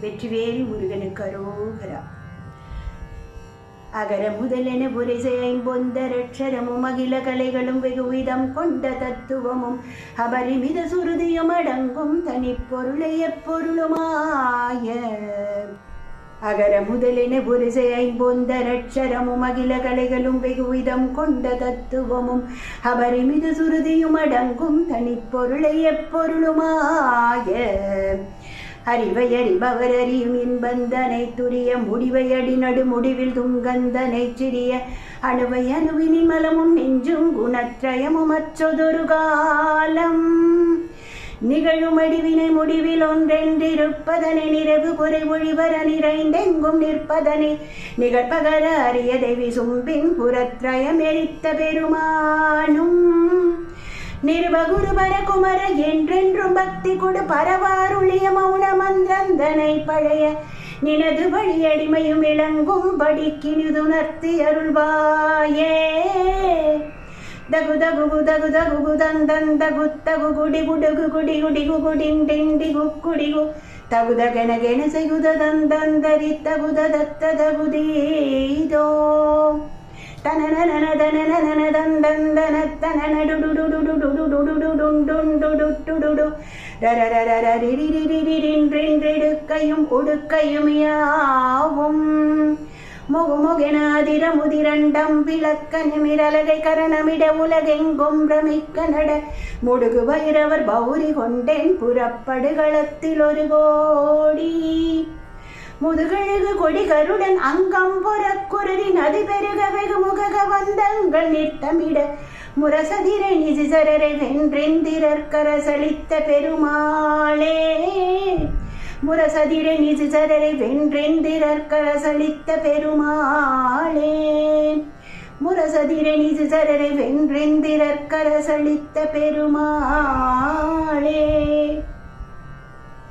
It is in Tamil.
வெற்றிவேல் முருகனுக்கு அரோகரா. அகர முதலென புரிசை ஐம்பொந்தரட்சரமும் அகில கலைகளும் வெகுவிதம் கொண்ட தத்துவமும் அபரிமித சுருதியும் அடங்கும் தனிப்பொருளை எப்பொருளுமாய. அகர முதலென புரிசை ஐம்பொந்தரட்சரமும் அகில கலைகளும் வெகுவிதம் கொண்ட தத்துவமும் அபரிமித சுருதியும் அடங்கும் தனிப்பொருளை எப்பொருளுமாய. அறிவை அறிபவர் அறியும் இன்பந்தனை துரிய முடிவை அடி நடு முடிவில் துங்கந்தனை சிறிய அணுவை அணுவினின் மலமும் நெஞ்சும் குணத்ரயமும் அற்றொதொரு காலம் நிகழும் அடிவினை முடிவில் ஒன்றென்றிருப்பதனை நிறைவு குறை ஒழிவர நிறைந்தெங்கும் நிற்பதனை நிகழ்பகர அரியதை விசும்பின் புறத்ரயம் எரித்த பெருமானும் நிர்வகுருபர குமர என்றென்றும் பக்தி கொடு பரவாருளிய மௌன மந்திரந்தனை பழைய நினது வழியடிமையும் இளங்கும் படிக்கினுதுணர்த்தி அருள்வாயே. தகு தகு தகு தகு தந்தகு தகு குடி குடுகு குடி குடி குடிண்டி குடிகு தகுத கென செய்குத தந்தரி தகுத தத்த தகுதீதோ கையும் உடுக்கையும் யாவும் முகுமுகெனாதிர முதிரண்டம் விளக்க நிமிரலகை கரணமிட உலகெங்கும் பிரமிக்க நட முடுகு பைரவர் பௌரி கொண்டேன் புறப்படுகளத்தில் ஒரு கோடி முதுகழகு கொடி கருடன் அங்கம் புறக்குருதி நதி பெருக வெகு முக வந்தங்கள் நிறுத்தமிட முரசதிரை நிசிசரரை வென்றெந்திரற்கரசளித்த பெருமாளே. முரசதிரை நிசிசரரை வென்றெந்திரற்கரசளித்த பெருமாளே. முரசதிரை நிசிசரரை வென்றெந்திரற்கரசளித்த பெருமாளே.